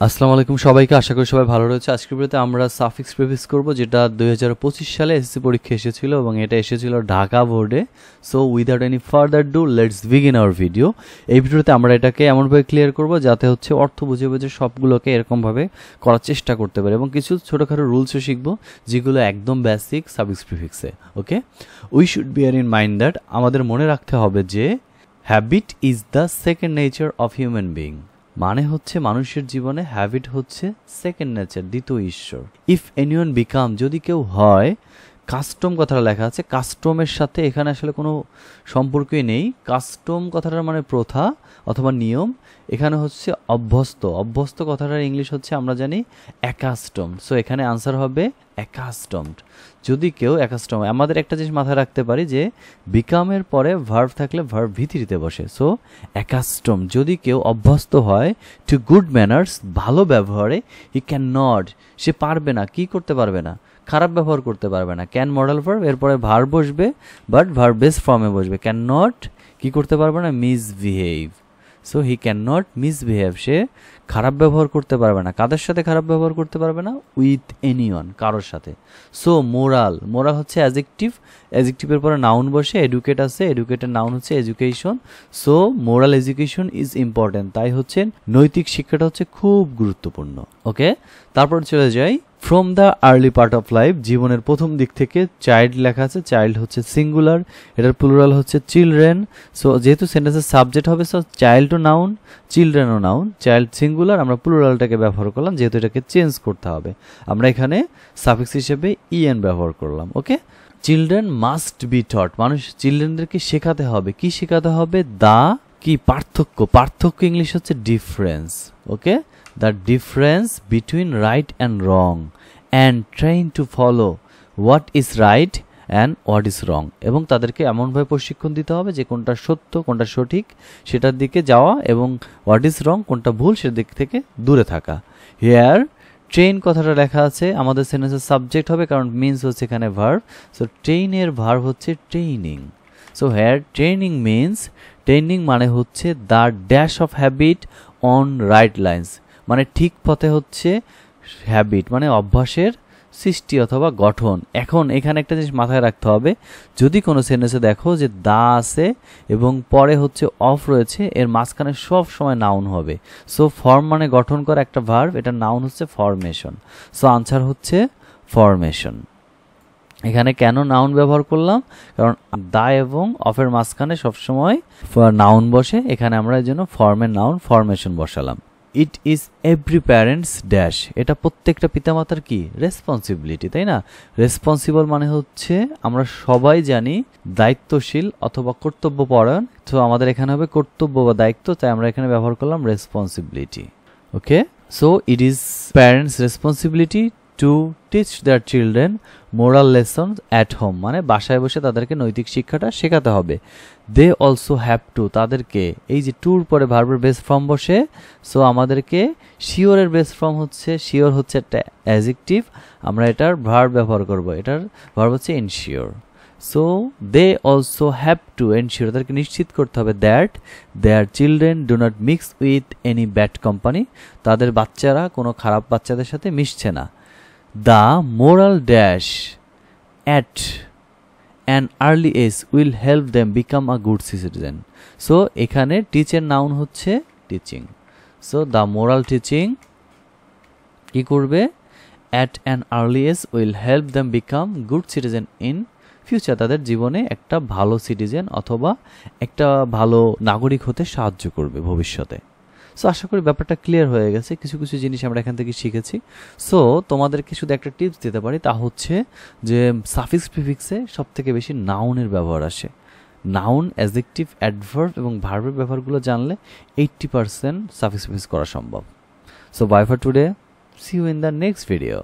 আসসালামু আলাইকুম সবাইকে, আশা করি সবাই ভালো রয়েছে। আজকের ভিডিওতে আমরা সাফিক্স প্রিফিক্স করব, যেটা 2025 সালে এসএসসি পরীক্ষা এসেছিল এবং এটা এসেছিল ঢাকা বোর্ডে। So without any further do let's begin hour video. এই ভিডিওতে আমরা এটাকে এমনভাবে ক্লিয়ার করব যাতে হচ্ছে অর্থ বুঝে বুঝে সবগুলোকে এরকমভাবে করার চেষ্টা করতে পারে এবং কিছু ছোটোখাটো রুলসও শিখবো যেগুলো একদম বেসিক সাফিক্স প্রিফিক্সে। Okay, we should bear in mind that, আমাদের মনে রাখতে হবে যে habit is the second nature of human being. মানে হচ্ছে মানুষের জীবনে হ্যাবিট হচ্ছে সেকেন্ড নেচার, দ্বিতীয় ঈশ্বর। ইফ এনিওয়ান বিকাম, যদি কেউ হয়, কাস্টম কথাটা লেখা আছে, কাস্টমের সাথে এখানে আসলে কোনো সম্পর্কই নেই। কাস্টম কথাটার মানে প্রথা অথবা নিয়ম, এখানে হচ্ছে অভ্যস্ত। অভ্যস্ত কথাটার ইংলিশ হচ্ছে আমরা জানি অ্যাকাস্টমড। সো এখানে আনসার হবে অ্যাকাস্টমড। যদি কেউ অ্যাকাস্টম, আমাদের একটা জিনিস মাথায় রাখতে পারি যে বিকামের পরে ভার্ব থাকলে ভার্ব ভিতরিতে বসে। সো অ্যাকাস্টম, যদি কেউ অভ্যস্ত হয় টু গুড ম্যানার্স, ভালো ব্যবহারে, হি ক্যান নট, সে পারবে না, কি করতে পারবে না, খারাপ ব্যবহার করতে পারবে না। ক্যান মডেল ভার্ব, এরপরে ভার্ব বসবে বাট ভার্ব বেস ফর্মে বসবে। ক্যান নট কি করতে পারবে না, misbehave. So he can not misbehave, সে খারাপ ব্যবহার করতে পারবে না। কাদের সাথে খারাপ ব্যবহার করতে পারবে না? উইথ এনিওয়ান, কারোর সাথে। সো মোরাল, মোরাল হচ্ছে অ্যাজেক্টিভ, অ্যাজেক্টিভের পরে নাউন বসে, এডুকেট আছে, এডুকেটের নাউন হচ্ছে education. So moral education is important, তাই হচ্ছে নৈতিক শিক্ষাটা হচ্ছে খুব গুরুত্বপূর্ণ। ওকে, তারপর চলে যাই from the early part of life, জীবনের প্রথম দিক থেকে। চাইল্ড লেখা আছে, চাইল্ড হচ্ছে সিঙ্গুলার, এটার প্লুরাল হচ্ছে চিলড্রেন। সো যেহেতু সেন্টেন্সের সাবজেক্ট হবে, সো চাইল্ডও নাউন, চিলড্রেনও নাউন। চাইল্ড সিঙ্গুলার, আমরা প্লুরালটাকে ব্যবহার করলাম যেহেতু এটাকে চেঞ্জ করতে হবে। আমরা এখানে সাফিক্স হিসেবে ইএন ব্যবহার করলাম। ওকে, চিলড্রেন মাস্ট বি টট, মানুষ চিলড্রেনদেরকে শেখাতে হবে। কি শেখাতে হবে? দা কি পার্থক্য, পার্থক্য ইংলিশ হচ্ছে difference. Okay, the difference between right and wrong and trying to follow what is right and what is wrong, এবং তাদেরকে এমনভাবে প্রশিক্ষণ দিতে হবে যে কোনটা সত্য কোনটা সঠিক সেটার দিকে যাওয়া এবং what is wrong কোনটা ভুল সেটার দিক থেকে দূরে থাকা। হিয়ার ট্রেন কথাটা লেখা আছে, আমাদের সেন্টেন্সের সাবজেক্ট হবে কারণ মিন্স হচ্ছে এখানে ভার্ব। সো ট্রেনের ভার্ব হচ্ছে training. So here training means, training মানে হচ্ছে the dash of habit on right lines, মানে ঠিক পথে হচ্ছে হ্যাবিট মানে অভ্যাসের সৃষ্টি অথবা গঠন। এখন এখানে একটা জিনিস মাথায় রাখতে হবে, যদি কোনো সেন্টেন্সে দেখো যে দা আছে এবং পরে হচ্ছে অফ রয়েছে, এর মাঝখানে সব সময় নাউন হবে। সো ফর্ম মানে গঠন করা একটা ভার্ব, এটা নাউন হচ্ছে ফরমেশন। সো আনসার হচ্ছে ফরমেশন। এখানে কেন নাউন ব্যবহার করলাম? কারণ দা এবং অফের মাঝখানে সবসময় নাউন বসে, এখানে আমরা এই জন্য ফর্মের নাউন ফরমেশন বসালাম। It is every parents dash, এটা প্রত্যেকটা পিতামাতার কি রেসপন্সিবিলিটি, তাই না? রেসপন্সিবল মানে হচ্ছে আমরা সবাই জানি দায়িত্বশীল অথবা কর্তব্যপরায়ণ। তো আমাদের এখানে হবে কর্তব্য বা দায়িত্ব, তাই আমরা এখানে ব্যবহার করলাম responsibility. Okay, so it is parents responsibility to teach their children moral lessons at home, মানে বাসায় বসে তাদেরকে নৈতিক শিক্ষাটা শেখাতে হবে। দে অলসো হ্যাভ টু, তাদেরকে, এই যে টুর পরে ভার্বের বেস ফর্ম বসে, সো আমাদেরকে শিওরের বেস ফর্ম হচ্ছে, শিওর হচ্ছে একটা অ্যাডজেক্টিভ, আমরা এটার ভার্ব ব্যবহার করব, এটার ভার্ব হচ্ছে ensure. So they also have to ensure, তাদেরকে নিশ্চিত করতে হবে that their children do not mix with any bad company, তাদের বাচ্চারা কোনো খারাপ বাচ্চাদের সাথে মিশছে না। The moral dash at an early age will help them become a good citizen. So এখানে টিচের নাউন হচ্ছে teaching. So the moral teaching কি করবে? At an early age will help them become good citizen in future, তাদের জীবনে একটা ভালো citizen অথবা একটা ভালো নাগরিক হতে সাহায্য করবে ভবিষ্যতে। সো আশা করি ব্যাপারটা ক্লিয়ার হয়ে গেছে, কিছু কিছু জিনিস আমরা এখান থেকে শিখেছি। সো তোমাদেরকে শুধু একটা টিপস দিতে পারি, তা হচ্ছে যে সাফিক্স প্রিফিক্সে সব থেকে বেশি নাউনের ব্যবহার আসে। নাউন, অ্যাডজেক্টিভ, অ্যাডভার্ব এবং ভার্বের ব্যবহারগুলো জানলে 80% সাফিক্স প্রিফিক্স করা সম্ভব। So bye for today, see you in the next video.